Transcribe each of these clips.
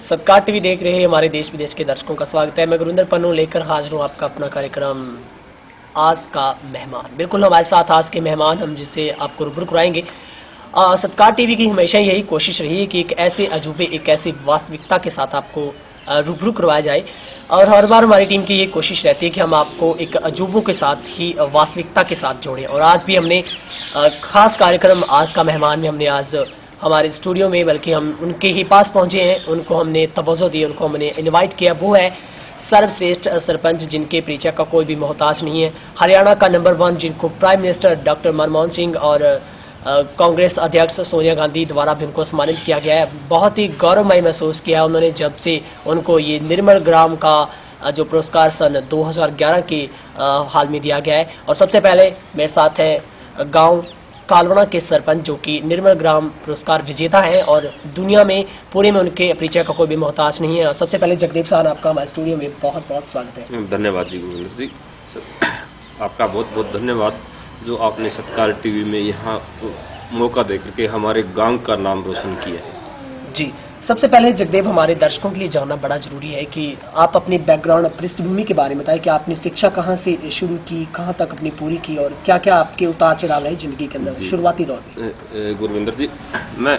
सत्कार टीवी देख रहे हैं हमारे देश विदेश के दर्शकों का स्वागत है। मैं गुरिंदर पन्नू लेकर हाजिर हूं आपका अपना कार्यक्रम आज का मेहमान। बिल्कुल हमारे साथ आज के मेहमान हम जिससे आपको रूबरू कराएंगे। सत्कार टीवी की हमेशा यही कोशिश रही है कि एक ऐसे अजूबे, एक ऐसी वास्तविकता के साथ आपको रूबरू करवाया जाए और हर बार हमारी टीम की ये कोशिश रहती है कि हम आपको एक अजूबों के साथ ही वास्तविकता के साथ जोड़ें। और आज भी हमने खास कार्यक्रम आज का मेहमान में हमने आज हमारे स्टूडियो में, बल्कि हम उनके ही पास पहुंचे हैं, उनको हमने तवज्जो दी, उनको हमने इनवाइट किया। वो है सर्वश्रेष्ठ सरपंच जिनके परिचय का कोई भी मोहताज नहीं है, हरियाणा का नंबर 1 जिनको prime minister doctor Manmohan Singh और कांग्रेस अध्यक्ष सोनिया गांधी द्वारा भी उनको सम्मानित किया गया है। बहुत ही गौरवमय महसूस किया उन्होंने जब से उनको ये निर्मल ग्राम का जो पुरस्कार सन 2011 के हाल में दिया गया है। और सबसे पहले मेरे साथ है गांव कालवना के सरपंच जो कि निर्मल ग्राम पुरस्कार विजेता है और दुनिया में पूरे में उनके परिचय का कोई भी मोहताज नहीं है। सबसे पहले जगदेव साहब, आपका हमारे स्टूडियो में बहुत बहुत स्वागत है। धन्यवाद जी गुरिंदर जी, आपका बहुत बहुत धन्यवाद जो आपने सत्कार टीवी में यहाँ मौका देकर के हमारे गांव का नाम रोशन किया है। जी, सबसे पहले जगदेव हमारे दर्शकों के लिए जानना बड़ा जरूरी है कि आप अपने बैकग्राउंड, पृष्ठभूमि के बारे में बताएं कि आपने शिक्षा कहाँ से शुरू की, कहाँ तक अपनी पूरी की और क्या क्या आपके उतार चढ़ाव रहे जिंदगी के अंदर शुरुआती दौर में। गुरविंदर जी, मैं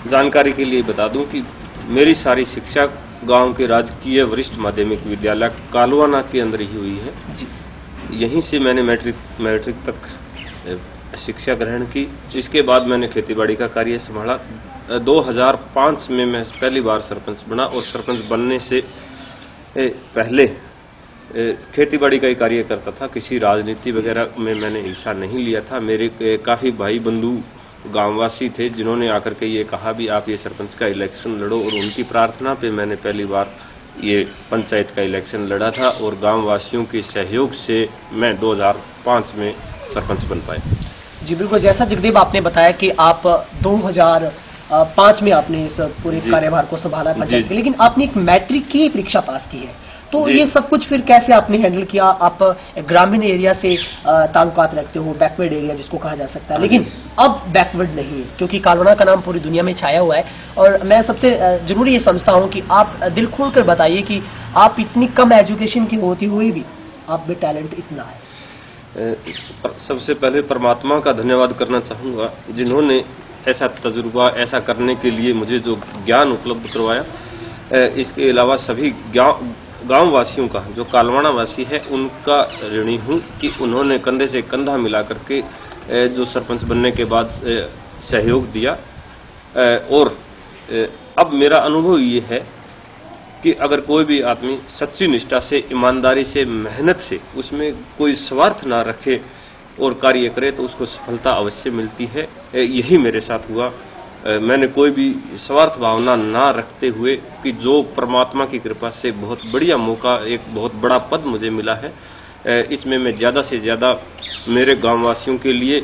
जानकारी के लिए बता दूं कि मेरी सारी शिक्षा गांव के राजकीय वरिष्ठ माध्यमिक विद्यालय कालवाना के अंदर ही हुई है जी। यहीं से मैंने मैट्रिक तक शिक्षा ग्रहण की। इसके बाद मैंने खेतीबाड़ी का कार्य संभाला। 2005 में मैं पहली बार सरपंच बना और सरपंच बनने से पहले खेतीबाड़ी का ही कार्य करता था। किसी राजनीति वगैरह में मैंने हिस्सा नहीं लिया था। मेरे काफी भाई बंधु गांववासी थे जिन्होंने आकर के ये कहा भी आप ये सरपंच का इलेक्शन लड़ो, और उनकी प्रार्थना पे मैंने पहली बार ये पंचायत का इलेक्शन लड़ा था और गांववासियों के सहयोग से मैं 2005 में सरपंच बन पाया। जी बिल्कुल, जैसा जगदेव आपने बताया कि आप 2005 में आपने इस पूरे कार्यभार को संभाला पंचायत के, लेकिन आपने एक मैट्रिक की परीक्षा पास की है, तो ये सब कुछ फिर कैसे आपने हैंडल किया? आप ग्रामीण एरिया से ताल्लुकात रखते हो, बैकवर्ड एरिया जिसको कहा जा सकता है, लेकिन अब बैकवर्ड नहीं है क्योंकि कालवना का नाम पूरी दुनिया में छाया हुआ है। और मैं सबसे जरूरी ये समझता हूँ कि आप दिल खोलकर बताइए कि आप इतनी कम एजुकेशन की होती हुई भी आप में टैलेंट इतना है। सबसे पहले परमात्मा का धन्यवाद करना चाहूंगा जिन्होंने ऐसा तजुर्बा, ऐसा करने के लिए मुझे जो ज्ञान उपलब्ध करवाया। इसके अलावा सभी गांव वासियों का, जो कालवाना वासी है, उनका ऋणी हूं कि उन्होंने कंधे से कंधा मिला करके जो सरपंच बनने के बाद सहयोग दिया। और अब मेरा अनुभव ये है कि अगर कोई भी आदमी सच्ची निष्ठा से, ईमानदारी से, मेहनत से, उसमें कोई स्वार्थ ना रखे और कार्य करे तो उसको सफलता अवश्य मिलती है। यही मेरे साथ हुआ। मैंने कोई भी स्वार्थ भावना ना रखते हुए कि जो परमात्मा की कृपा से बहुत बढ़िया मौका, एक बहुत बड़ा पद मुझे मिला है, इसमें मैं ज्यादा से ज्यादा मेरे गांववासियों के लिए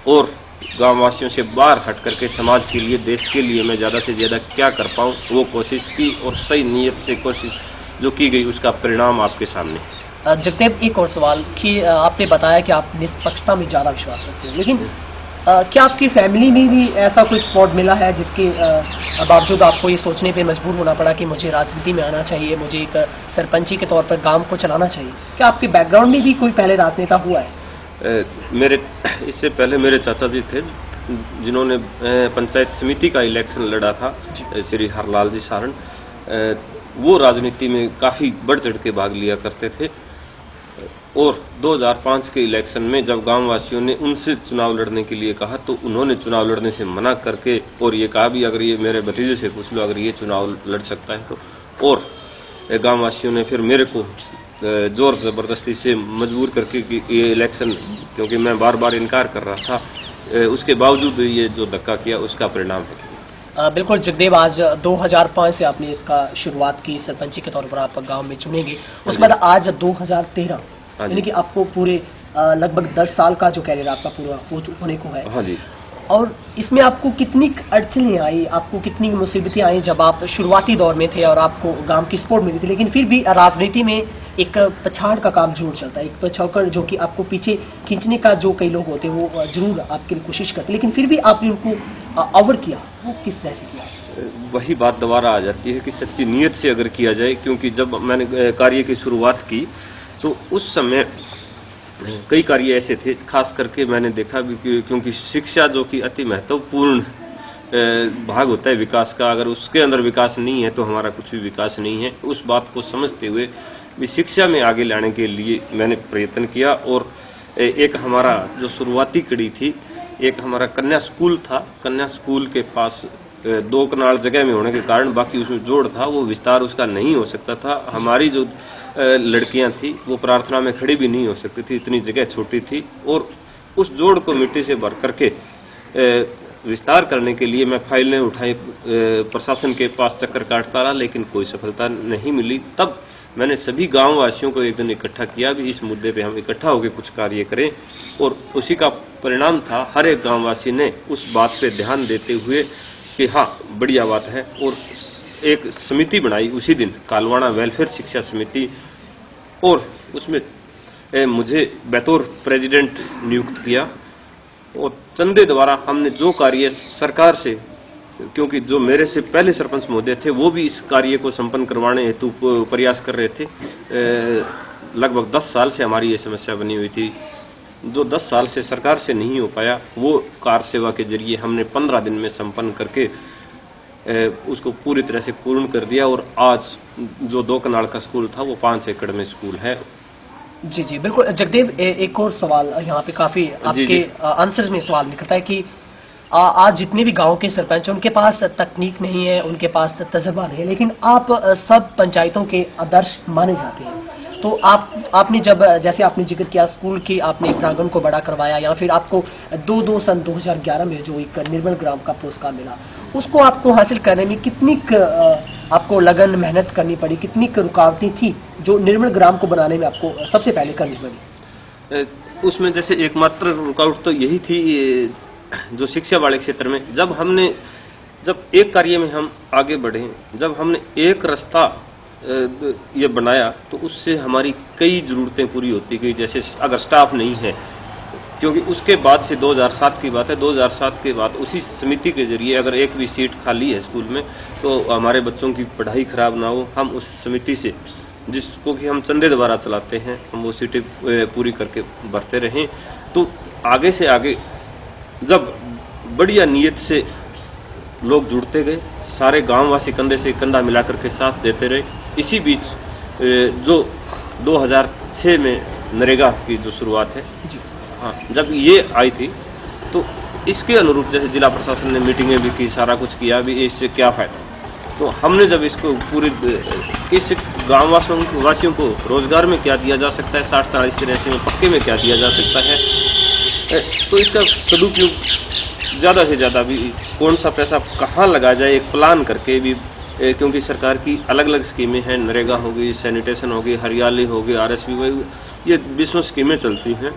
और गांववासियों से बाहर हट करके समाज के लिए, देश के लिए मैं ज्यादा से ज्यादा क्या कर पाऊं वो कोशिश की और सही नीयत से कोशिश जो की गई उसका परिणाम आपके सामने। जगदेव, एक और सवाल कि आपने बताया कि आप निष्पक्षता में ज्यादा विश्वास रखते हैं, लेकिन क्या आपकी फैमिली में भी ऐसा कोई सपोर्ट मिला है जिसके बावजूद आपको ये सोचने पे मजबूर होना पड़ा कि मुझे राजनीति में आना चाहिए, मुझे एक सरपंची के तौर पर गांव को चलाना चाहिए? क्या आपके बैकग्राउंड में भी कोई पहले राजनेता हुआ है? इससे पहले मेरे चाचा जी थे जिन्होंने पंचायत समिति का इलेक्शन लड़ा था, श्री हरलाल जी सारण। वो राजनीति में काफी बढ़ चढ़ के भाग लिया करते थे और 2005 के इलेक्शन में जब गांव वासियों ने उनसे चुनाव लड़ने के लिए कहा तो उन्होंने चुनाव लड़ने से मना करके और ये कहा भी अगर ये मेरे भतीजे से पूछ लो अगर ये चुनाव लड़ सकता है तो। और गांव वासियों ने फिर मेरे को जोर जबरदस्ती से मजबूर करके कि ये इलेक्शन, क्योंकि मैं बार बार इनकार कर रहा था, उसके बावजूद ये जो धक्का किया उसका परिणाम है। बिल्कुल जगदेव, आज 2005 से आपने इसका शुरुआत की, सरपंची के तौर पर आप गांव में चुनेंगे, उसके बाद आज 2013 यानी कि आपको पूरे लगभग 10 साल का जो कैरियर आपका पूरा होने को है। हाँ जी। और इसमें आपको कितनी अड़चनें आई, आपको कितनी मुसीबतें आई जब आप शुरुआती दौर में थे और आपको गांव की सपोर्ट मिली थी, लेकिन फिर भी राजनीति में एक पछाड़ का काम जरूर चलता है, एक पछाड़ जो कि आपको पीछे खींचने का जो कई लोग होते हैं वो जरूर आपके लिए कोशिश करते हैं, लेकिन फिर भी आपने उनको ओवर किया, वो किस तरह से किया? वही बात दोबारा आ जाती है कि सच्ची नीयत से अगर किया जाए, क्योंकि जब मैंने कार्य की शुरुआत की तो उस समय कई कार्य ऐसे थे, खास करके मैंने देखा भी क्योंकि शिक्षा जो कि अति महत्वपूर्ण भाग होता है विकास का, अगर उसके अंदर विकास नहीं है तो हमारा कुछ भी विकास नहीं है। उस बात को समझते हुए भी शिक्षा में आगे लाने के लिए मैंने प्रयत्न किया। और एक हमारा जो शुरुआती कड़ी थी, एक हमारा कन्या स्कूल था। कन्या स्कूल के पास 2 कनाल जगह में होने के कारण बाकी उसमें जोड़ था, वो विस्तार उसका नहीं हो सकता था। हमारी जो लड़कियां थी वो प्रार्थना में खड़ी भी नहीं हो सकती थी, इतनी जगह छोटी थी। और उस जोड़ को मिट्टी से भर करके विस्तार करने के लिए मैं फाइलें उठाई, प्रशासन के पास चक्कर काटता रहा, लेकिन कोई सफलता नहीं मिली। तब मैंने सभी गांव वासियों को एक दिन इकट्ठा किया भी इस मुद्दे पे हम इकट्ठा होकर कुछ कार्य करें। और उसी का परिणाम था, हर एक गांववासी ने उस बात पे ध्यान देते हुए कि हाँ बढ़िया बात है, और एक समिति बनाई उसी दिन, कालवाड़ा वेलफेयर शिक्षा समिति। और उसमें मुझे बतौर प्रेसिडेंट नियुक्त किया। और चंदे द्वारा हमने जो कार्य सरकार से, क्योंकि जो मेरे से पहले सरपंच महोदय थे वो भी इस कार्य को संपन्न करवाने हेतु प्रयास कर रहे थे। लगभग 10 साल से हमारी ये समस्या बनी हुई थी। जो 10 साल से सरकार से नहीं हो पाया, वो कार सेवा के जरिए हमने 15 दिन में संपन्न करके उसको पूरी तरह से पूर्ण कर दिया। और आज जो 2 कनाल का स्कूल था वो 5 एकड़ में स्कूल है। जी जी बिल्कुल। जगदेव, एक और सवाल यहाँ पे काफी आपके आंसर में सवाल निकलता है कि आज जितने भी गांव के सरपंच, उनके पास तकनीक नहीं है, उनके पास तजर्बा नहीं है, लेकिन आप सब पंचायतों के आदर्श माने जाते हैं। तो आपने जब, जैसे आपने जिक्र किया स्कूल की, आपने प्रांगण को बड़ा करवाया, या फिर आपको 2 सन 2011 में जो एक निर्मल ग्राम का पुरस्कार मिला, उसको आपको हासिल करने में कितनी आपको लगन मेहनत करनी पड़ी, कितनी रुकावटें थी जो निर्मल ग्राम को बनाने में आपको सबसे पहले करनी पड़ी? उसमें जैसे एकमात्र रुकावट तो यही थी, जो शिक्षा वाले क्षेत्र में जब एक कार्य में हम आगे बढ़े, जब हमने एक रास्ता ये बनाया, तो उससे हमारी कई जरूरतें पूरी होती गई। जैसे अगर स्टाफ नहीं है, क्योंकि उसके बाद से 2007 की बात है, 2007 के बाद उसी समिति के जरिए अगर एक भी सीट खाली है स्कूल में तो हमारे बच्चों की पढ़ाई खराब ना हो, हम उस समिति से, जिसको कि हम चंदे द्वारा चलाते हैं, हम वो सीटें पूरी करके भरते रहें। तो आगे से आगे जब बढ़िया नियत से लोग जुड़ते गए, सारे गांववासी कंधे से कंधा मिलाकर के साथ देते रहे। इसी बीच जो 2006 में नरेगा की जो शुरुआत है जी, हाँ, जब ये आई थी तो इसके अनुरूप जैसे जिला प्रशासन ने मीटिंगें भी की, सारा कुछ किया भी, इससे क्या फायदा। तो हमने जब इसको पूरी इस गाँव वासियों को रोजगार में क्या दिया जा सकता है, 60, 40, 83 में पक्के में क्या दिया जा सकता है, तो इसका सदुपयोग ज्यादा से ज्यादा भी, कौन सा पैसा कहाँ लगाया जाए, एक प्लान करके भी, क्योंकि सरकार की अलग अलग स्कीमें हैं, नरेगा होगी, सैनिटेशन होगी, हरियाली होगी, RSV होगी, ये 20 स्कीमें चलती हैं।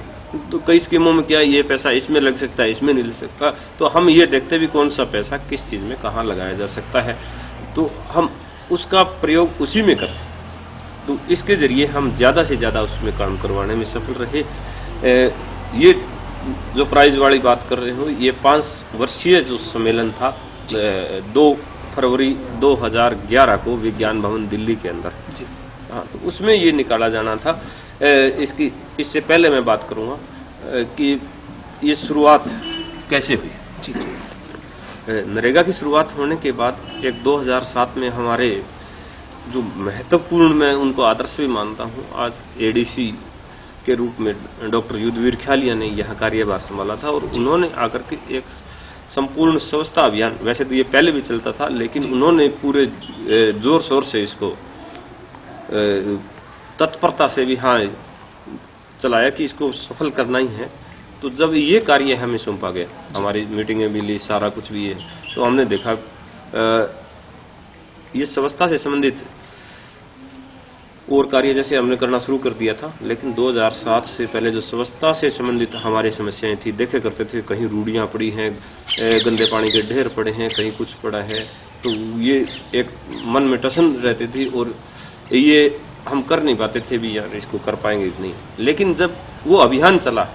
तो कई स्कीमों में क्या है, ये पैसा इसमें लग सकता है, इसमें नहीं लग सकता, तो हम ये देखते भी कौन सा पैसा किस चीज में कहाँ लगाया जा सकता है, तो हम उसका प्रयोग उसी में करते। तो इसके जरिए हम ज्यादा से ज्यादा उसमें काम करवाने में सफल रहे। ये जो प्राइज वाली बात कर रहे हो, ये 5 वर्षीय जो सम्मेलन था 2 फरवरी 2011 को विज्ञान भवन दिल्ली के अंदर, हाँ, तो उसमें ये निकाला जाना था। इससे पहले मैं बात करूंगा कि ये शुरुआत कैसे हुई। जी। नरेगा की शुरुआत होने के बाद एक 2007 में हमारे जो महत्वपूर्ण, मैं उनको आदर्श भी मानता हूं, आज ADC के रूप में डॉक्टर युद्धवीर ख्यालिया ने यह कार्यभार संभाला था। और उन्होंने आकर के एक संपूर्ण स्वच्छता अभियान, वैसे तो ये पहले भी चलता था, लेकिन उन्होंने पूरे जोर शोर से इसको तत्परता से भी हाँ चलाया कि इसको सफल करना ही है। तो जब ये कार्य हमें सौंपा गया, हमारी मीटिंगें भी ली, सारा कुछ भी है, तो हमने देखा ये स्वच्छता से संबंधित और कार्य जैसे हमने करना शुरू कर दिया था, लेकिन 2007 से पहले जो स्वच्छता से संबंधित हमारी समस्याएं थी, देखे करते थे कहीं रूढ़ियां पड़ी हैं, गंदे पानी के ढेर पड़े हैं, कहीं कुछ पड़ा है, तो ये एक मन में टसन रहती थी और ये हम कर नहीं पाते थे भी, यार इसको कर पाएंगे कि नहीं। लेकिन जब वो अभियान चला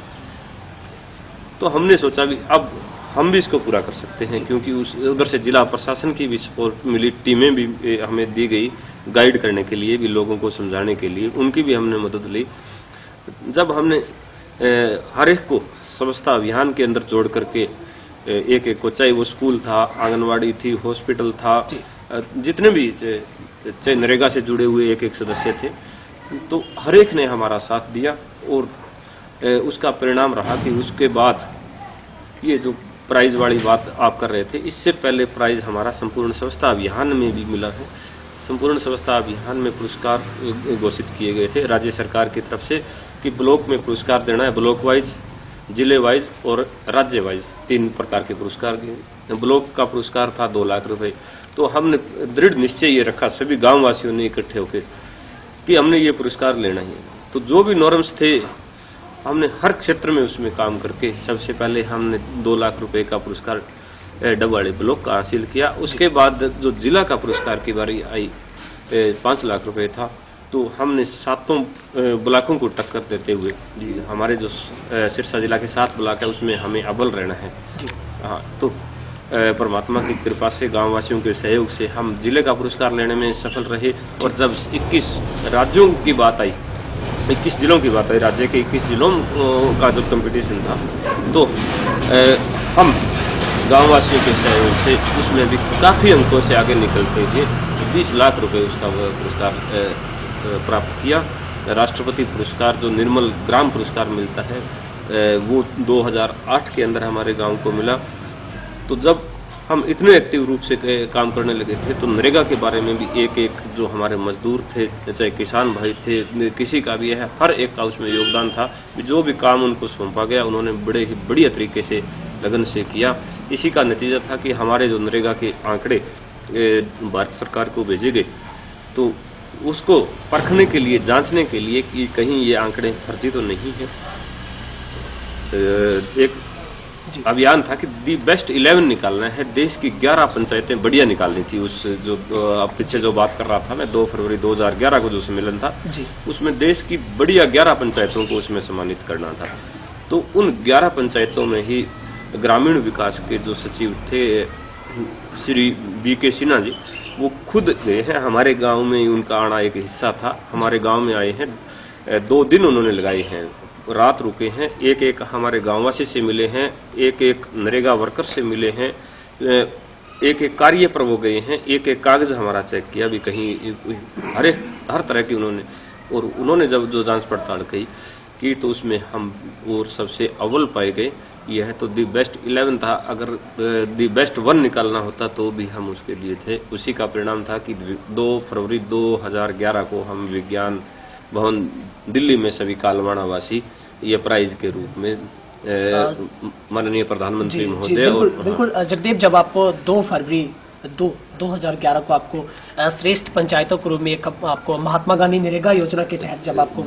तो हमने सोचा भी अब हम भी इसको पूरा कर सकते हैं, क्योंकि उधर से जिला प्रशासन की भी सपोर्ट मिली, टीमें भी हमें दी गई गाइड करने के लिए भी, लोगों को समझाने के लिए उनकी भी हमने मदद ली। जब हमने हर एक को स्वच्छता अभियान के अंदर जोड़ करके एक एक को, चाहे वो स्कूल था, आंगनवाड़ी थी, हॉस्पिटल था, जितने भी चाहे नरेगा से जुड़े हुए एक एक सदस्य थे, तो हर एक ने हमारा साथ दिया। और उसका परिणाम रहा कि उसके बाद ये जो प्राइज वाली बात आप कर रहे थे, इससे पहले प्राइज हमारा संपूर्ण स्वच्छता अभियान में भी मिला है। संपूर्ण स्वच्छता अभियान में पुरस्कार घोषित किए गए थे राज्य सरकार की तरफ से कि ब्लॉक में पुरस्कार देना है, ब्लॉक वाइज, जिले वाइज और राज्य वाइज 3 प्रकार के पुरस्कार दिए। ब्लॉक का पुरस्कार था 2 लाख रुपए। तो हमने दृढ़ निश्चय ये रखा सभी गांव वासियों ने इकट्ठे होकर कि हमने ये पुरस्कार लेना ही है। तो जो भी नॉर्म्स थे हमने हर क्षेत्र में उसमें काम करके सबसे पहले हमने 2 लाख रुपए का पुरस्कार डबवाड़ी ब्लॉक का हासिल किया। उसके बाद जो जिला का पुरस्कार की बारी आई 5 लाख रुपए था, तो हमने 7 ब्लॉकों को टक्कर देते हुए, जी हमारे जो सिरसा जिला के 7 ब्लॉक है उसमें हमें अव्वल रहना है। हाँ, तो परमात्मा की कृपा से, गांव वासियों के सहयोग से हम जिले का पुरस्कार लेने में सफल रहे। और जब 21 राज्यों की बात आई, 21 जिलों की बात आई, राज्य के 21 जिलों का जो कंपटीशन था, तो हम गांव वासियों के सहयोग से उसमें भी काफी अंकों से आगे निकलते हुए 20 लाख रुपए उसका पुरस्कार प्राप्त किया। राष्ट्रपति पुरस्कार जो निर्मल ग्राम पुरस्कार मिलता है वो 2008 के अंदर हमारे गांव को मिला। तो जब हम इतने एक्टिव रूप से काम करने लगे थे, तो नरेगा के बारे में भी एक एक जो हमारे मजदूर थे, चाहे किसान भाई थे, किसी का भी है, हर एक का उसमें योगदान था। जो भी काम उनको सौंपा गया उन्होंने बड़े ही बढ़िया तरीके से लगन से किया। इसी का नतीजा था कि हमारे जो नरेगा के आंकड़े भारत सरकार को भेजे गए, तो उसको परखने के लिए, जांचने के लिए कि कहीं ये आंकड़े फर्जी तो नहीं है, एक अभियान था कि दी बेस्ट 11 निकालना है। देश की 11 पंचायतें बढ़िया निकालनी थी। उस जो अब पीछे जो बात कर रहा था मैं, 2 फरवरी 2011 को जो सम्मेलन था, उसमें देश की बढ़िया 11 पंचायतों को उसमें सम्मानित करना था। तो उन 11 पंचायतों में ही ग्रामीण विकास के जो सचिव थे श्री BK सिन्हा जी, वो खुद गए हैं हमारे गांव में, उनका आना एक हिस्सा था। हमारे गांव में आए हैं, 2 दिन उन्होंने लगाए हैं, रात रुके हैं, एक एक हमारे गांववासी से मिले हैं, एक एक नरेगा वर्कर से मिले हैं, एक एक कार्य पर वो गए हैं, एक एक कागज हमारा चेक किया भी कहीं, हर तरह की उन्होंने जब जो जांच पड़ताल की तो उसमें हम और सबसे अव्वल पाए गए। यह तो दी बेस्ट 11 था। अगर दी बेस्ट 1 निकालना होता तो भी हम उसके लिए थे। उसी का परिणाम था कि 2 फरवरी 2011 को हम विज्ञान भवन दिल्ली में सभी कालवाड़ा वासी ये प्राइज के रूप में माननीय प्रधानमंत्री महोदय और बिल्कुल जगदेव, जब आपको 2 फरवरी 2011 को आपको श्रेष्ठ पंचायतों के रूप में आपको महात्मा गांधी नरेगा योजना के तहत जब आपको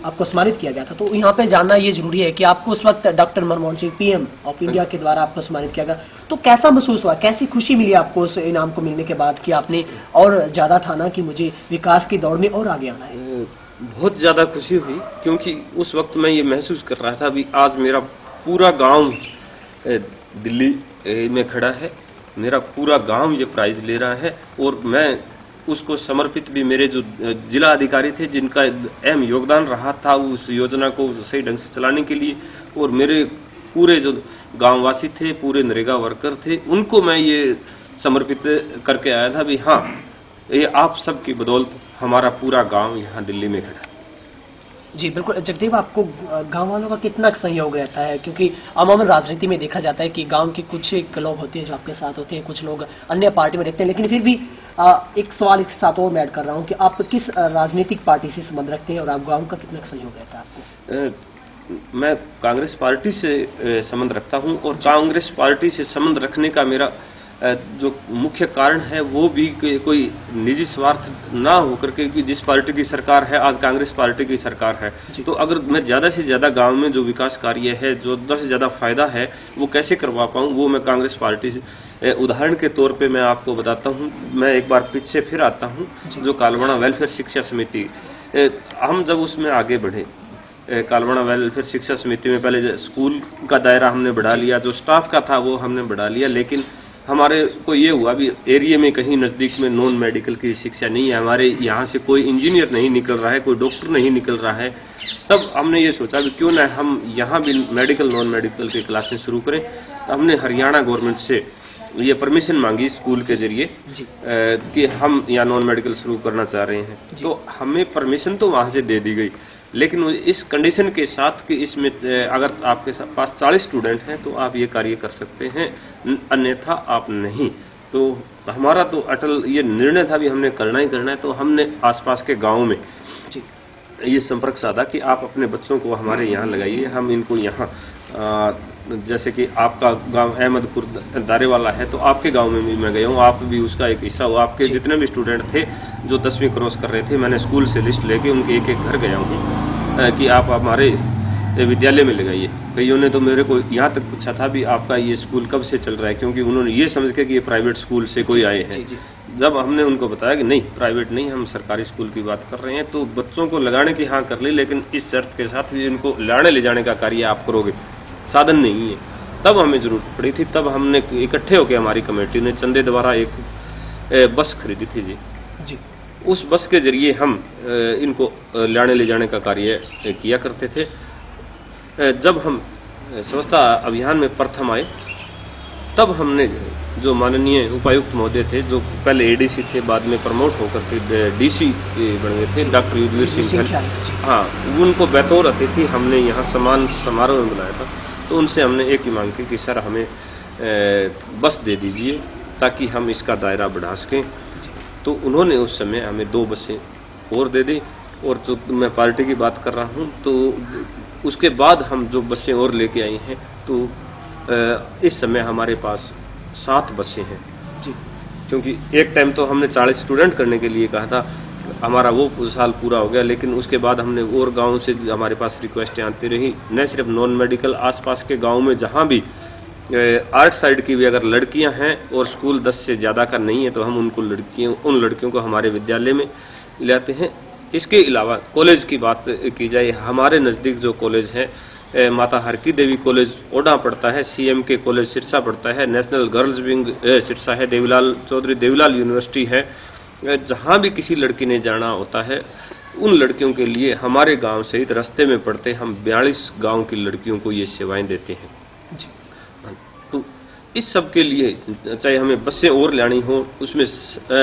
आपको सम्मानित किया गया था, तो यहाँ पे जानना ये जरूरी है कि आपको उस वक्त doctor Manmohan Singh PM of India के द्वारा आपको सम्मानित किया गया, तो कैसा महसूस हुआ, कैसी खुशी मिली आपको उस इनाम को मिलने के बाद कि आपने और ज्यादा ठाना कि मुझे विकास की दौड़ में और आगे आना है? बहुत ज्यादा खुशी हुई, क्योंकि उस वक्त मैं ये महसूस कर रहा था अभी आज मेरा पूरा गांव दिल्ली में खड़ा है, मेरा पूरा गांव ये प्राइज ले रहा है, और मैं उसको समर्पित भी मेरे जो जिला अधिकारी थे जिनका अहम योगदान रहा था उस योजना को सही ढंग से चलाने के लिए, और मेरे पूरे जो गांववासी थे, पूरे नरेगा वर्कर थे, उनको मैं ये समर्पित करके आया था भी हाँ, ये आप सबकी बदौलत हमारा पूरा गांव यहाँ दिल्ली में खड़ा है। जी बिल्कुल जगदेव, आपको गांव वालों का कितना सहयोग रहता है? क्योंकि अमूमन राजनीति में देखा जाता है कि गांव के कुछ एक लोग होते हैं जो आपके साथ होते हैं, कुछ लोग अन्य पार्टी में देखते हैं, लेकिन फिर भी एक सवाल इसके साथ और मैं ऐड कर रहा हूं कि आप किस राजनीतिक पार्टी से संबंध रखते हैं और आप गांव का कितना सहयोग रहता है आपको? मैं कांग्रेस पार्टी से संबंध रखता हूं, और कांग्रेस पार्टी से संबंध रखने का मेरा जो मुख्य कारण है वो भी कोई निजी स्वार्थ ना होकर के, कि जिस पार्टी की सरकार है, आज कांग्रेस पार्टी की सरकार है, तो अगर मैं ज्यादा से ज्यादा गांव में जो विकास कार्य है, जो ज्यादा से ज्यादा फायदा है, वो कैसे करवा पाऊं, वो मैं कांग्रेस पार्टी से उदाहरण के तौर पे मैं आपको बताता हूं। मैं एक बार पीछे फिर आता हूं, जो कालवाड़ा वेलफेयर शिक्षा समिति, हम जब उसमें आगे बढ़े कालवाड़ा वेलफेयर शिक्षा समिति में पहले स्कूल का दायरा हमने बढ़ा लिया, जो स्टाफ का था वो हमने बढ़ा लिया, लेकिन हमारे को ये हुआ भी एरिया में कहीं नजदीक में नॉन मेडिकल की शिक्षा नहीं है, हमारे यहाँ से कोई इंजीनियर नहीं निकल रहा है, कोई डॉक्टर नहीं निकल रहा है। तब हमने ये सोचा कि क्यों ना हम यहाँ भी मेडिकल नॉन मेडिकल की क्लासें शुरू करें। हमने हरियाणा गवर्नमेंट से ये परमिशन मांगी स्कूल के जरिए कि हम यहाँ नॉन मेडिकल शुरू करना चाह रहे हैं, तो हमें परमिशन तो वहां से दे दी गई, लेकिन इस कंडीशन के साथ कि इसमें अगर आपके पास 40 स्टूडेंट हैं तो आप ये कार्य कर सकते हैं, अन्यथा आप नहीं। तो हमारा तो अटल ये निर्णय था भी हमने करना ही करना है। तो हमने आसपास के गांव में ये संपर्क साधा कि आप अपने बच्चों को हमारे यहाँ लगाइए, हम इनको यहाँ जैसे कि आपका गांव अहमदपुर दारेवाला है, तो आपके गांव में भी मैं गया हूँ, आप भी उसका एक हिस्सा हो। आपके जितने भी स्टूडेंट थे जो 10वीं क्रॉस कर रहे थे, मैंने स्कूल से लिस्ट लेके उनके एक एक घर गया हूँ कि आप हमारे विद्यालय में लगाइए। कईयों ने तो मेरे को यहाँ तक पूछा था भी आपका ये स्कूल कब से चल रहा है, क्योंकि उन्होंने ये समझ के कि ये प्राइवेट स्कूल से कोई आए हैं। जब हमने उनको बताया कि नहीं प्राइवेट नहीं, हम सरकारी स्कूल की बात कर रहे हैं, तो बच्चों को लगाने की हाँ कर ली, लेकिन इस शर्त के साथ भी इनको लाने ले जाने का कार्य आप करोगे, साधन नहीं है। तब हमें जरूरत पड़ी थी, तब हमने इकट्ठे होकर हमारी कमेटी ने चंदे द्वारा एक बस खरीदी थी जी। उस बस के जरिए हम इनको लाने ले जाने का कार्य किया करते थे। जब हम स्वच्छता अभियान में प्रथम आए, तब हमने जो माननीय उपायुक्त महोदय थे, जो पहले एडीसी थे, बाद में प्रमोट होकर के डीसी बन गए थे, डॉक्टर युद्धवीर सिंह, हाँ, उनको बतौर अतिथि हमने यहाँ सम्मान समारोह में बुलाया था। तो उनसे हमने एक ही मांग की कि सर हमें बस दे दीजिए ताकि हम इसका दायरा बढ़ा सकें। तो उन्होंने उस समय हमें 2 बसें और दे दी। और तो मैं पार्टी की बात कर रहा हूं, तो उसके बाद हम जो बसें और लेके आई हैं, तो इस समय हमारे पास 7 बसें हैं जी। क्योंकि एक टाइम तो हमने 40 स्टूडेंट करने के लिए कहा था, हमारा वो साल पूरा हो गया, लेकिन उसके बाद हमने और गांव से हमारे पास रिक्वेस्टें आती रही, न सिर्फ नॉन मेडिकल, आसपास के गांव में जहां भी आर्ट साइड की भी अगर लड़कियां हैं और स्कूल 10 से ज्यादा का नहीं है, तो हम उन लड़कियों को हमारे विद्यालय में ले आते हैं। इसके अलावा कॉलेज की बात की जाए, हमारे नजदीक जो कॉलेज है, माता हरकी देवी कॉलेज ओडा पड़ता है, सीएम के कॉलेज सिरसा पड़ता है, नेशनल गर्ल्स विंग सिरसा है, देवीलाल चौधरी देवीलाल यूनिवर्सिटी है। जहां भी किसी लड़की ने जाना होता है, उन लड़कियों के लिए हमारे गांव सहित रास्ते में पड़ते हम 42 गांव की लड़कियों को ये सेवाएं देते हैं जी। तो इस सब के लिए चाहे हमें बसें और लानी हो, उसमें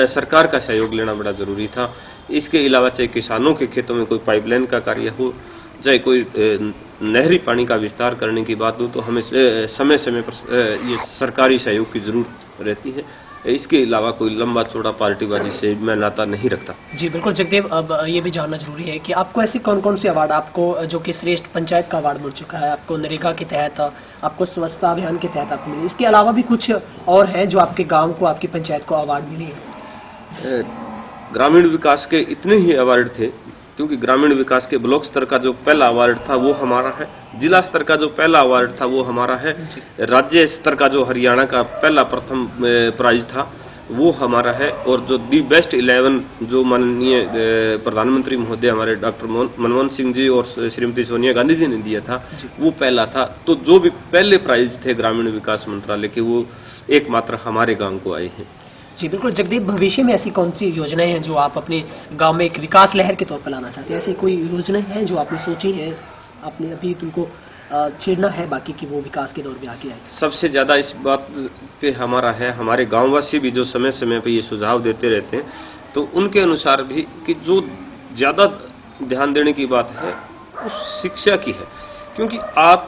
सरकार का सहयोग लेना बड़ा जरूरी था। इसके अलावा चाहे किसानों के खेतों में कोई पाइपलाइन का कार्य हो, चाहे कोई नहरी पानी का विस्तार करने की बात हो, तो हमें समय समय पर ये सरकारी सहयोग की जरूरत रहती है। इसके अलावा कोई लंबा चौड़ा पार्टीबाजी से मैं नाता नहीं रखता जी। बिल्कुल जगदेव, अब ये भी जानना जरूरी है कि आपको ऐसे कौन कौन से अवार्ड, आपको जो कि श्रेष्ठ पंचायत का अवार्ड मिल चुका है, आपको नरेगा के तहत, आपको स्वच्छता अभियान के तहत आपको मिले, इसके अलावा भी कुछ और है जो आपके गांव को, आपकी पंचायत को अवार्ड मिले हैं? ग्रामीण विकास के इतने ही अवार्ड थे, क्योंकि ग्रामीण विकास के ब्लॉक स्तर का जो पहला अवार्ड था वो हमारा है, जिला स्तर का जो पहला अवार्ड था वो हमारा है, राज्य स्तर का जो हरियाणा का पहला प्रथम प्राइज था वो हमारा है, और जो दी बेस्ट 11 जो माननीय प्रधानमंत्री महोदय हमारे डॉक्टर मनमोहन सिंह जी और श्रीमती सोनिया गांधी जी ने दिया था वो पहला था। तो जो भी पहले प्राइज थे ग्रामीण विकास मंत्रालय के, वो एकमात्र हमारे गांव को आए हैं जी। बिल्कुल जगदीप, भविष्य में ऐसी कौन सी योजनाएं हैं जो आप अपने गांव में एक विकास लहर के तौर पर लाना चाहते हैं? ऐसी कोई योजनाएं हैं जो आपने सोची है, आपने अभी तुमको छेड़ना है बाकी कि वो विकास के दौर में आगे आए? सबसे ज्यादा इस बात पे हमारा है, हमारे गांववासी भी जो समय समय पे ये सुझाव देते रहते हैं, तो उनके अनुसार भी कि जो ज्यादा ध्यान देने की बात है वो शिक्षा की है। क्योंकि आप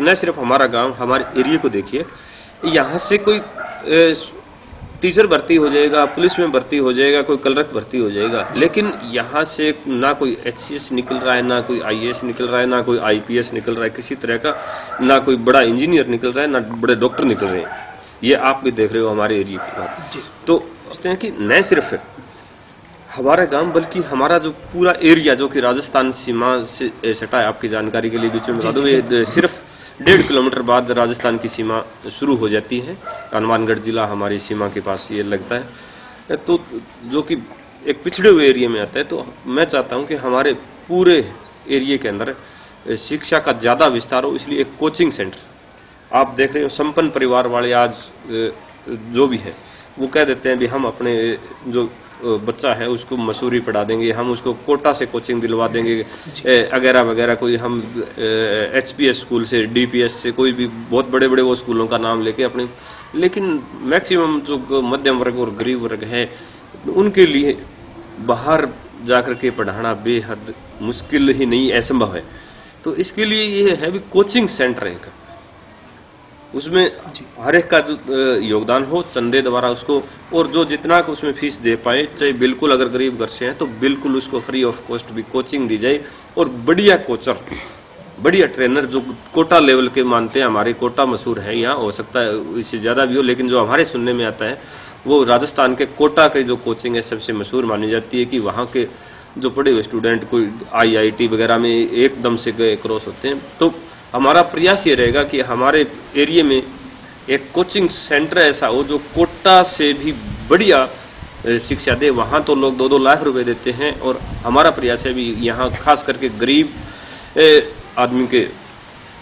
न सिर्फ हमारा गांव, हमारे एरिया को देखिए, यहाँ से कोई टीचर भर्ती हो जाएगा, पुलिस में भर्ती हो जाएगा, कोई कलरक भर्ती हो जाएगा, लेकिन यहाँ से ना कोई एचसीएस निकल रहा है, ना कोई आईएएस निकल रहा है, ना कोई आईपीएस निकल रहा है किसी तरह का, ना कोई बड़ा इंजीनियर निकल रहा है, ना बड़े डॉक्टर निकल रहे हैं। ये आप भी देख रहे हो हमारे एरिया की बात। तो सोचते हैं कि न सिर्फ हमारा गांव बल्कि हमारा जो पूरा एरिया जो कि राजस्थान सीमा से सटा है, आपकी जानकारी के लिए बीच में बता दूं, ये सिर्फ 1.5 किलोमीटर बाद राजस्थान की सीमा शुरू हो जाती है। हनुमानगढ़ जिला हमारी सीमा के पास ये लगता है, तो जो कि एक पिछड़े हुए एरिया में आता है। तो मैं चाहता हूं कि हमारे पूरे एरिया के अंदर शिक्षा का ज्यादा विस्तार हो, इसलिए एक कोचिंग सेंटर। आप देख रहे हो संपन्न परिवार वाले आज जो भी है वो कह देते हैं भी हम अपने जो बच्चा है उसको मसूरी पढ़ा देंगे, हम उसको कोटा से कोचिंग दिलवा देंगे वगैरह वगैरह। कोई हम HPS स्कूल से, DPS से, कोई भी बहुत बड़े बड़े वो स्कूलों का नाम लेके अपने, लेकिन मैक्सिमम जो मध्यम वर्ग और गरीब वर्ग है उनके लिए बाहर जाकर के पढ़ाना बेहद मुश्किल ही नहीं, असंभव है। तो इसके लिए ये है भी कोचिंग सेंटर है, उसमें हर एक का जो योगदान हो चंदे द्वारा उसको, और जो जितना उसमें फीस दे पाए, चाहे बिल्कुल अगर गरीब घर से है तो बिल्कुल उसको फ्री ऑफ कॉस्ट भी कोचिंग दी जाए। और बढ़िया कोचर, बढ़िया ट्रेनर जो कोटा लेवल के मानते हैं, हमारे कोटा मशहूर है, यहाँ हो सकता है इससे ज्यादा भी हो, लेकिन जो हमारे सुनने में आता है वो राजस्थान के कोटा के जो कोचिंग है सबसे मशहूर मानी जाती है कि वहाँ के जो पढ़े हुए स्टूडेंट कोई IIT वगैरह में एकदम से गए क्रॉस होते हैं। तो हमारा प्रयास ये रहेगा कि हमारे एरिया में एक कोचिंग सेंटर ऐसा हो जो कोटा से भी बढ़िया शिक्षा दे। वहां तो लोग 2-2 लाख रुपए देते हैं, और हमारा प्रयास है भी यहाँ खास करके गरीब आदमी के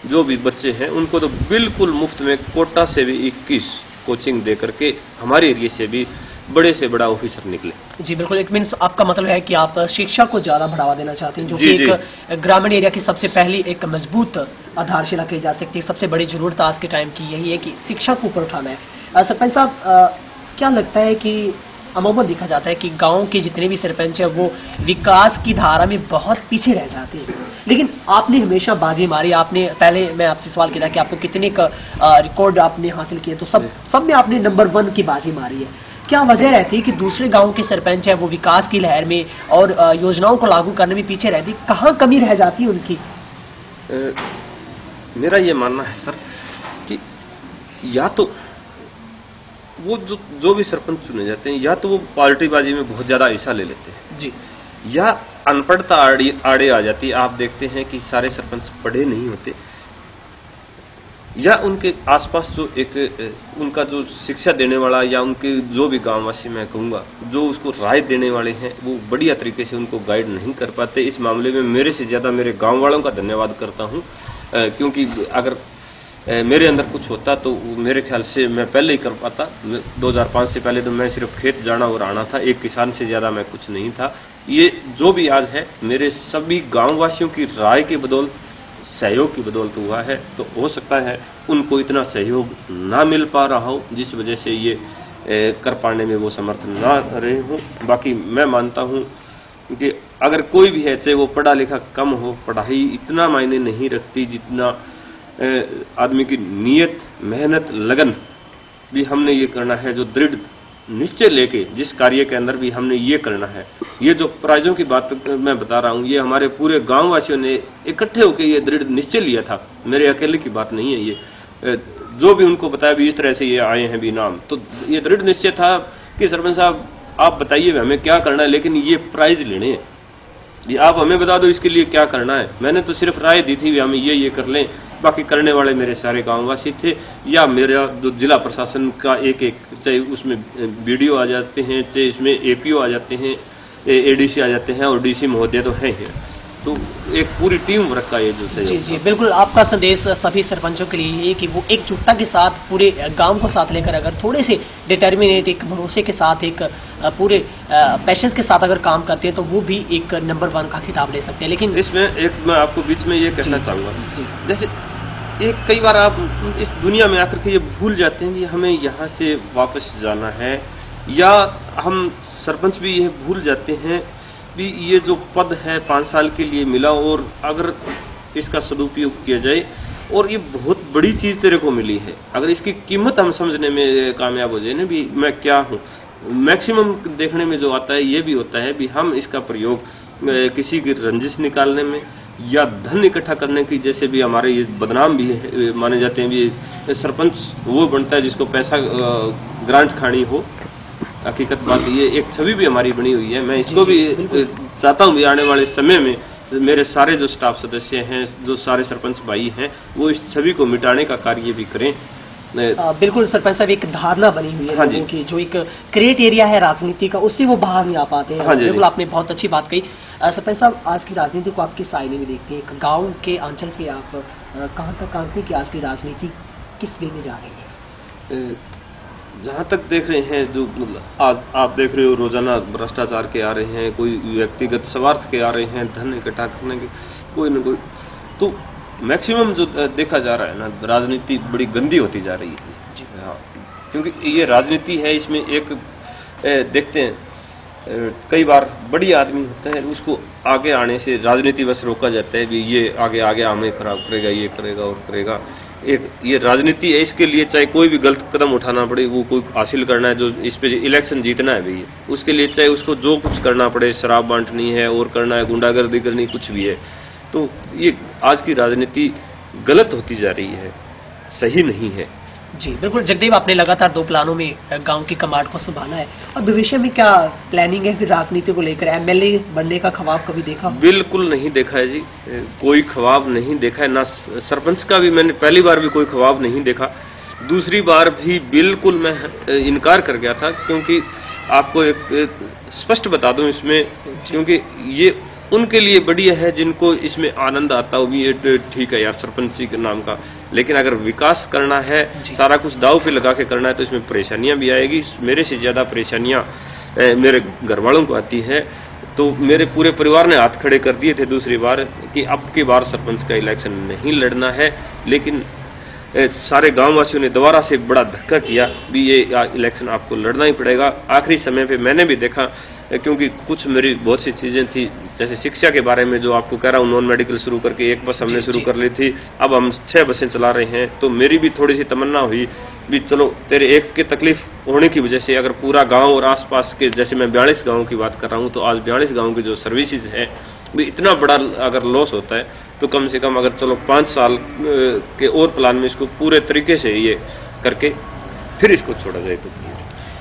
जो भी बच्चे हैं उनको तो बिल्कुल मुफ्त में कोटा से भी 21 कोचिंग दे करके हमारे एरिया से भी बड़े से बड़ा ऑफिसर निकले। जी बिल्कुल, एक मीन्स आपका मतलब है कि आप शिक्षा को ज्यादा बढ़ावा देना चाहते हैं, जो कि एक ग्रामीण एरिया की सबसे पहली एक मजबूत आधारशिला कही जा सकती है। सबसे बड़ी जरूरत आज के टाइम की यही है कि शिक्षा को ऊपर उठाना है। सरपंच साहब, क्या लगता है कि अमूमन देखा जाता है कि गांव के जितने भी सरपंच हैं वो विकास की धारा में बहुत पीछे रह जाते हैं, लेकिन आपने हमेशा बाजी मारी। आपने पहले मैं आपसे सवाल किया कि आपको कितने का रिकॉर्ड आपने हासिल किए, तो सब में आपने नंबर 1 की बाजी मारी है। क्या वजह रहती है कि दूसरे गांव के सरपंच है वो विकास की लहर में और योजनाओं को लागू करने में पीछे रहती, कहाँ कमी रह जाती है उनकी? मेरा ये मानना है सर कि या तो वो जो भी सरपंच चुने जाते हैं या तो वो पार्टीबाजी में बहुत ज्यादा हिस्सा ले लेते हैं जी, या अनपढ़ता आड़े आ जाती है। आप देखते हैं कि सारे सरपंच पढ़े नहीं होते, या उनके आसपास जो एक उनका जो शिक्षा देने वाला या उनके जो भी गांववासी मैं कहूंगा जो उसको राय देने वाले हैं वो बढ़िया तरीके से उनको गाइड नहीं कर पाते। इस मामले में मेरे से ज्यादा मेरे गांव वालों का धन्यवाद करता हूं, क्योंकि अगर मेरे अंदर कुछ होता तो मेरे ख्याल से मैं पहले ही कर पाता। 2005 से पहले तो मैं सिर्फ खेत जाना और आना था, एक किसान से ज्यादा मैं कुछ नहीं था। ये जो भी आज है मेरे सभी गांववासियों की राय की बदौलत, सहयोग की बदौलत हुआ है। तो हो सकता है उनको इतना सहयोग ना मिल पा रहा हो जिस वजह से ये कर पाने में वो समर्थ ना रहे हो। बाकी मैं मानता हूं कि अगर कोई भी है, चाहे वो पढ़ा लिखा कम हो, पढ़ाई इतना मायने नहीं रखती जितना आदमी की नीयत, मेहनत, लगन भी हमने ये करना है, जो दृढ़ निश्चय लेके जिस कार्य के अंदर भी हमने ये करना है। ये जो प्राइजों की बात मैं बता रहा हूं, ये हमारे पूरे गांव वासियों ने इकट्ठे होकर ये दृढ़ निश्चय लिया था, मेरे अकेले की बात नहीं है। ये जो भी उनको बताया भी इस तरह से ये आए हैं भी नाम, तो ये दृढ़ निश्चय था कि सरपंच साहब आप बताइए हमें क्या करना है, लेकिन ये प्राइज लेने हैं, ये आप हमें बता दो इसके लिए क्या करना है। मैंने तो सिर्फ राय दी थी हमें ये कर लें, बाकी करने वाले मेरे सारे गांववासी थे, या मेरा जो जिला प्रशासन का एक चाहे उसमें BDO आ जाते हैं, चाहे इसमें APO आ जाते हैं, ADC आ जाते हैं, और DC महोदय तो है। तो एक पूरी टीम वर्क का ये जो जी जी बिल्कुल, आपका संदेश सभी सरपंचों के लिए है कि वो एकजुटता के साथ पूरे गांव को साथ लेकर अगर थोड़े से डिटर्मिनेट, एक भरोसे के साथ, एक पूरे पैशंस के साथ अगर काम करते हैं तो वो भी एक नंबर 1 का खिताब ले सकते हैं। लेकिन इसमें एक मैं आपको बीच में ये कहना चाहूंगा, जैसे एक कई बार आप इस दुनिया में आकर के ये भूल जाते हैं कि हमें यहाँ से वापस जाना है, या हम सरपंच भी ये भूल जाते हैं भी ये जो पद है 5 साल के लिए मिला, और अगर इसका सदुपयोग किया जाए, और ये बहुत बड़ी चीज तेरे को मिली है, अगर इसकी कीमत हम समझने में कामयाब हो जाए ना भी मैं क्या हूँ। मैक्सिमम देखने में जो आता है ये भी होता है भी हम इसका प्रयोग किसी की रंजिश निकालने में या धन इकट्ठा करने की, जैसे भी हमारे ये बदनाम भी है, माने जाते हैं भी सरपंच वो बनता है जिसको पैसा ग्रांट खानी हो। हकीकत बात ये एक छवि भी हमारी बनी हुई है। मैं इसको भी चाहता हूँ भी आने वाले समय में मेरे सारे जो स्टाफ सदस्य हैं, जो सारे सरपंच भाई हैं, वो इस छवि को मिटाने का कार्य भी करें। बिल्कुल सरपंच साहब, एक धारणा बनी हुई है हाँ जी। लोगों की, जो एक क्रिएट एरिया है राजनीति का, उससे वो बाहर नहीं आ पाते हैं। हाँ जी, बिल्कुल जी। आपने बहुत अच्छी बात कही। सरपंच साहब, आज की राजनीति को आप किस आईने में देखते हैं? एक गांव के अंचल से आप कहां तक आंकते हैं कि आज की राजनीति किस वे में जा रही है? जहां तक देख रहे हैं, जो आज आप देख रहे हो रोजाना भ्रष्टाचार के आ रहे हैं, कोई व्यक्तिगत स्वार्थ के आ रहे हैं, धन इकट्ठा करने के कोई न कोई, तो मैक्सिमम जो देखा जा रहा है ना, राजनीति बड़ी गंदी होती जा रही है। हाँ, क्योंकि ये राजनीति है, इसमें एक देखते हैं कई बार बड़ी आदमी होता है, उसको आगे आने से राजनीति बस रोका जाता है, भी ये आगे आगे हमें खराब करेगा, ये करेगा और करेगा। एक ये राजनीति है, इसके लिए चाहे कोई भी गलत कदम उठाना पड़े, वो कोई हासिल करना है, जो इस पे इलेक्शन जीतना है भैया, उसके लिए चाहे उसको जो कुछ करना पड़े, शराब बांटनी है और करना है, गुंडागर्दी करनी, कुछ भी है। तो ये आज की राजनीति गलत होती जा रही है, सही नहीं है। जी बिल्कुल जगदेव, आपने लगातार 2 प्लानों में गांव की कमांड को संभाला है, और भविष्य में क्या प्लानिंग है फिर राजनीति को लेकर? एमएलए बनने का ख्वाब कभी देखा? बिल्कुल नहीं देखा है जी, कोई ख्वाब नहीं देखा है। ना सरपंच का भी मैंने पहली बार भी कोई ख्वाब नहीं देखा, दूसरी बार भी बिल्कुल मैं इनकार कर गया था, क्योंकि आपको एक स्पष्ट बता दूं इसमें, क्योंकि ये उनके लिए बढ़िया है जिनको इसमें आनंद आता हो, भी ये ठीक है यार सरपंची के नाम का, लेकिन अगर विकास करना है, सारा कुछ दाव पे लगा के करना है, तो इसमें परेशानियां भी आएगी। मेरे से ज्यादा परेशानियां मेरे घर वालों को आती है। तो मेरे पूरे परिवार ने हाथ खड़े कर दिए थे दूसरी बार कि अब की बार सरपंच का इलेक्शन नहीं लड़ना है, लेकिन सारे गांव वासियों ने दोबारा से बड़ा धक्का किया भी ये इलेक्शन आपको लड़ना ही पड़ेगा। आखिरी समय पे मैंने भी देखा, क्योंकि कुछ मेरी बहुत सी चीजें थी, जैसे शिक्षा के बारे में जो आपको कह रहा हूँ, नॉन मेडिकल शुरू करके 1 बस हमने शुरू कर ली थी, अब हम 6 बसें चला रहे हैं। तो मेरी भी थोड़ी सी तमन्ना हुई भी चलो तेरे एक के तकलीफ होने की वजह से अगर पूरा गांव और आसपास के, जैसे मैं 42 गांव की बात कर रहा हूँ, तो आज 42 गांव की जो सर्विसेज है भी इतना बड़ा अगर लॉस होता है, तो कम से कम अगर चलो 5 साल के और प्लान में इसको पूरे तरीके से ये करके फिर इसको छोड़ा जाए। तो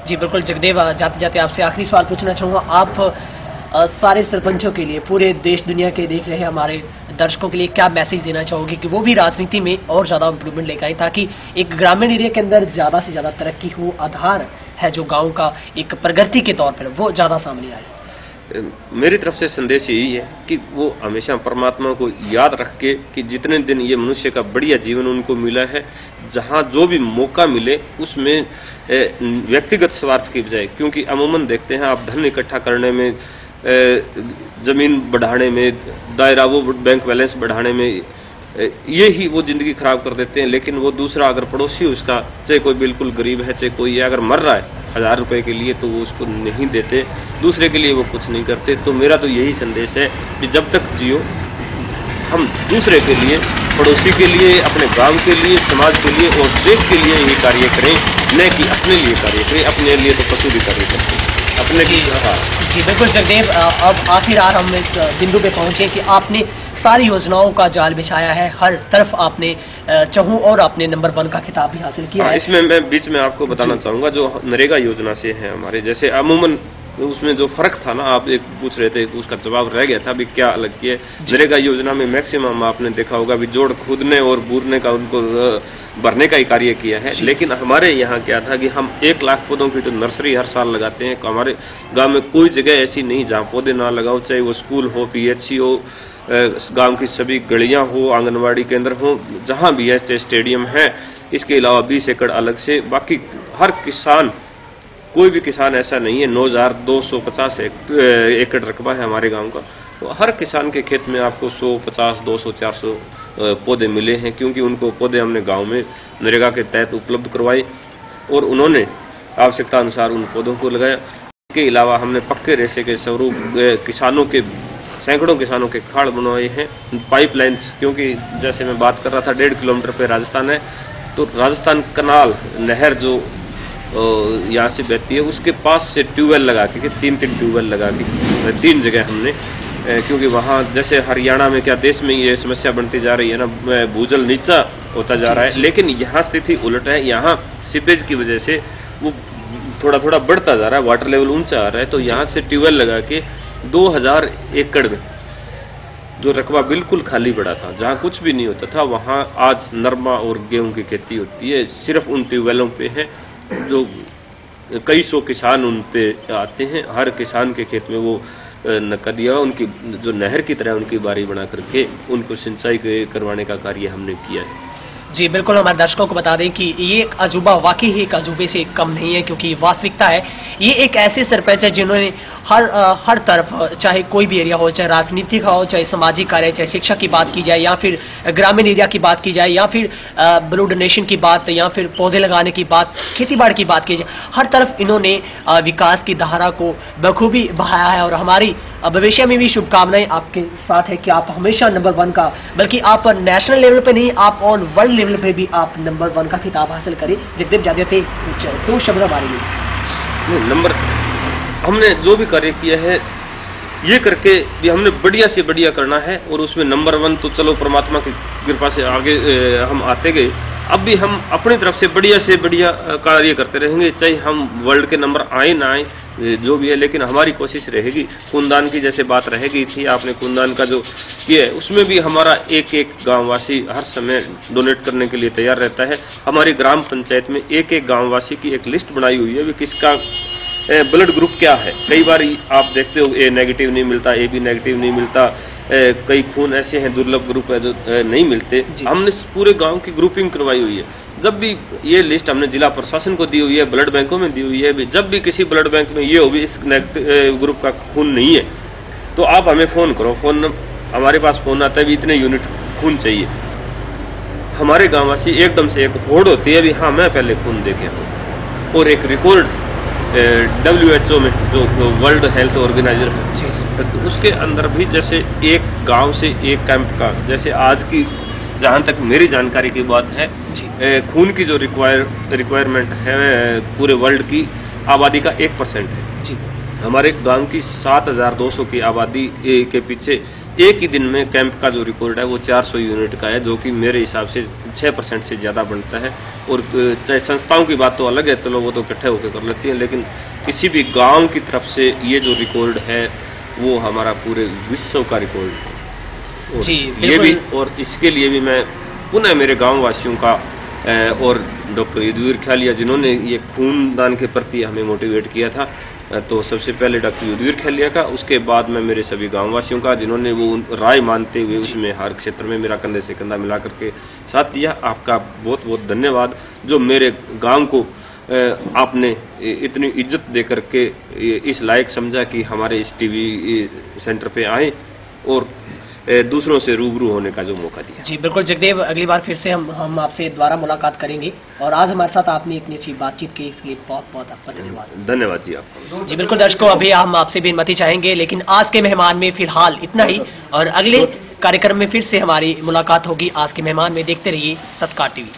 जी बिल्कुल जगदेव, जाते जाते आपसे आखिरी सवाल पूछना चाहूंगा। आप सारे सरपंचों के लिए, पूरे देश दुनिया के देख रहे हैं हमारे दर्शकों के लिए क्या मैसेज देना चाहोगे कि वो भी राजनीति में और ज्यादा इंप्रूवमेंट लेकर आए, ताकि एक ग्रामीण एरिया के अंदर ज्यादा से ज्यादा तरक्की हो, आधार है जो गांव का एक प्रगति के तौर पर वो ज्यादा सामने आए? मेरी तरफ से संदेश यही है कि वो हमेशा परमात्मा को याद रख के कि जितने दिन ये मनुष्य का बढ़िया जीवन उनको मिला है, जहां जो भी मौका मिले उसमें व्यक्तिगत स्वार्थ की बजाय, क्योंकि अमूमन देखते हैं आप धन इकट्ठा करने में, जमीन बढ़ाने में, दायरा वो बैंक बैलेंस बढ़ाने में, ये ही वो जिंदगी खराब कर देते हैं। लेकिन वो दूसरा अगर पड़ोसी उसका, चाहे कोई बिल्कुल गरीब है, चाहे कोई अगर मर रहा है 1000 रुपए के लिए, तो वो उसको नहीं देते, दूसरे के लिए वो कुछ नहीं करते। तो मेरा तो यही संदेश है कि जब तक जियो हम दूसरे के लिए, पड़ोसी के लिए, अपने गांव के लिए, समाज के लिए और देश के लिए ही कार्य करें, न कि अपने लिए कार्य करें। अपने लिए तो पशु भी कार्य करते हैं, अपने की। जी बिल्कुल जगदेव, अब आखिरकार हम इस बिंदु पे पहुंचे कि आपने सारी योजनाओं का जाल बिछाया है, हर तरफ आपने चहूं और आपने नंबर 1 का खिताब भी हासिल किया है। इसमें मैं बीच में आपको बताना चाहूंगा, जो नरेगा योजना से है हमारे, जैसे अमूमन उसमें जो फर्क था ना, आप एक पूछ रहे थे, उसका जवाब रह गया था भी क्या अलग किया। नरेगा योजना में मैक्सिमम आपने देखा होगा भी जोड़ खोदने और बूरने का, उनको भरने का ही कार्य किया है। लेकिन हमारे यहाँ क्या था कि हम 1 लाख पौधों की तो नर्सरी हर साल लगाते हैं। हमारे गांव में कोई जगह ऐसी नहीं जहां पौधे ना लगाओ, चाहे वो स्कूल हो, पीएचसी हो, गांव की सभी गलियां हो, आंगनवाड़ी केंद्र हो, जहां भी है, स्टेडियम है। इसके अलावा 20 एकड़ अलग से, बाकी हर किसान, कोई भी किसान ऐसा नहीं है, 9250 एकड़ रकबा है हमारे गांव का, तो हर किसान के खेत में आपको 100, 50, 200, 400 पौधे मिले हैं, क्योंकि उनको पौधे हमने गांव में नरेगा के तहत उपलब्ध करवाए और उन्होंने आवश्यकता अनुसार उन पौधों को लगाया। इसके अलावा हमने पक्के रेशे के स्वरूप किसानों के, सैकड़ों किसानों के खाड़ बनवाए हैं, पाइपलाइंस, क्योंकि जैसे मैं बात कर रहा था 1.5 किलोमीटर पे राजस्थान है, तो राजस्थान कनाल नहर जो यहाँ से बहती है, उसके पास से ट्यूबवेल लगा के, 3-3 ट्यूबवेल लगा के 3 जगह हमने, क्योंकि वहाँ जैसे हरियाणा में, क्या देश में ये समस्या बनती जा रही है ना, भूजल नीचा होता जा रहा है, लेकिन यहाँ स्थिति उलट है। यहाँ सीपेज की वजह से वो थोड़ा थोड़ा बढ़ता जा रहा है, वाटर लेवल ऊंचा आ रहा है, तो यहाँ से ट्यूबवेल लगा के 2000 एकड़ में जो रकबा बिल्कुल खाली पड़ा था, जहां कुछ भी नहीं होता था, वहां आज नरमा और गेहूं की खेती होती है। सिर्फ उन ट्यूबवेलों पे है, जो कई सौ किसान उन पे आते हैं। हर किसान के खेत में वो नकदिया उनकी जो नहर की तरह उनकी बारी बना करके उनको सिंचाई करवाने का कार्य हमने किया है। जी बिल्कुल, हमारे दर्शकों को बता दें कि ये एक अजूबा वाकई ही एक अजूबे से कम नहीं है, क्योंकि वास्तविकता है ये एक ऐसे सरपंच है जिन्होंने हर तरफ, चाहे कोई भी एरिया हो, चाहे राजनीति का हो, चाहे सामाजिक कार्य, चाहे शिक्षा की बात की जाए, या फिर ग्रामीण एरिया की बात की जाए, या फिर ब्लड डोनेशन की बात, या फिर पौधे लगाने की बात, खेती बाड़ी की बात की जाए, हर तरफ इन्होंने विकास की धारा को बखूबी बहाया है। और हमारी भविष्य में भी शुभकामनाएं आपके साथ है कि आप हमेशा नंबर 1 का, बल्कि आप नेशनल लेवल पे नहीं, आप ऑन वर्ल्ड लेवल पे भी आप नंबर 1 का खिताब हासिल करें। जगदीप जाते थे तो शब्द हमारे लिए नंबर, हमने जो भी कार्य किया है ये करके भी हमने बढ़िया से बढ़िया करना है, और उसमें नंबर 1 तो चलो परमात्मा की कृपा से आगे हम आते गए। अब भी हम अपनी तरफ से बढ़िया कार्य करते रहेंगे, चाहे हम वर्ल्ड के नंबर आए ना आए, जो भी है, लेकिन हमारी कोशिश रहेगी। खूनदान की जैसे बात रहेगी थी, आपने खूनदान का जो किया है उसमें भी हमारा एक एक गांववासी हर समय डोनेट करने के लिए तैयार रहता है। हमारी ग्राम पंचायत में एक एक गांववासी की एक लिस्ट बनाई हुई है, किसका ब्लड ग्रुप क्या है। कई बार आप देखते हो ए नेगेटिव नहीं मिलता, ए बी नेगेटिव नहीं मिलता, कई खून ऐसे हैं दुर्लभ ग्रुप है जो नहीं मिलते। हमने पूरे गांव की ग्रुपिंग करवाई हुई है। जब भी ये लिस्ट हमने जिला प्रशासन को दी हुई है, ब्लड बैंकों में दी हुई है, जब भी किसी ब्लड बैंक में ये हो भी इस ग्रुप का खून नहीं है तो आप हमें फोन करो। हमारे पास फोन आता है भी इतने यूनिट खून चाहिए। हमारे गांववासी एकदम से एक होड़ होती है भी हाँ मैं पहले खून दे के आऊं, और एक रिकॉर्ड WHO में जो वर्ल्ड हेल्थ ऑर्गेनाइजर है तो उसके अंदर भी जैसे एक गांव से एक कैंप का, जैसे आज की जहां तक मेरी जानकारी की बात है, खून की जो रिक्वायरमेंट है पूरे वर्ल्ड की आबादी का 1% है जी। हमारे गांव की 7200 की आबादी के पीछे एक ही दिन में कैंप का जो रिकॉर्ड है वो 400 यूनिट का है, जो कि मेरे हिसाब से 6% से ज्यादा बनता है। और चाहे संस्थाओं की बात तो अलग है, चलो वो तो इकट्ठे होकर कर लेती हैं, लेकिन किसी भी गांव की तरफ से ये जो रिकॉर्ड है वो हमारा पूरे विश्व का रिकॉर्ड है जी। ये भी, और इसके लिए भी मैं पुनः मेरे गाँव वासियों का और डॉक्टर युद्धवीर खैलिया जिन्होंने ये खूनदान के प्रति हमें मोटिवेट किया था, तो सबसे पहले डॉक्टर युद्धवीर खैलिया का, उसके बाद में मेरे सभी गांववासियों का जिन्होंने वो राय मानते हुए उसमें हर क्षेत्र में मेरा कंधे से कंधा मिला करके साथ दिया। आपका बहुत बहुत धन्यवाद, जो मेरे गांव को आपने इतनी इज्जत दे करके इस लायक समझा कि हमारे इस टीवी सेंटर पे आए और दूसरों से रूबरू होने का जो मौका दिया। जी बिल्कुल जगदेव, अगली बार फिर से हम आपसे दोबारा मुलाकात करेंगे, और आज हमारे साथ आपने इतनी अच्छी बातचीत की, इसके लिए बहुत बहुत आपका धन्यवाद। धन्यवाद जी आपका। जी बिल्कुल दर्शकों, अभी हम आपसे भी अनुमति चाहेंगे, लेकिन आज के मेहमान में फिलहाल इतना ही, और अगले कार्यक्रम में फिर से हमारी मुलाकात होगी। आज के मेहमान में देखते रहिए सत्कार टीवी।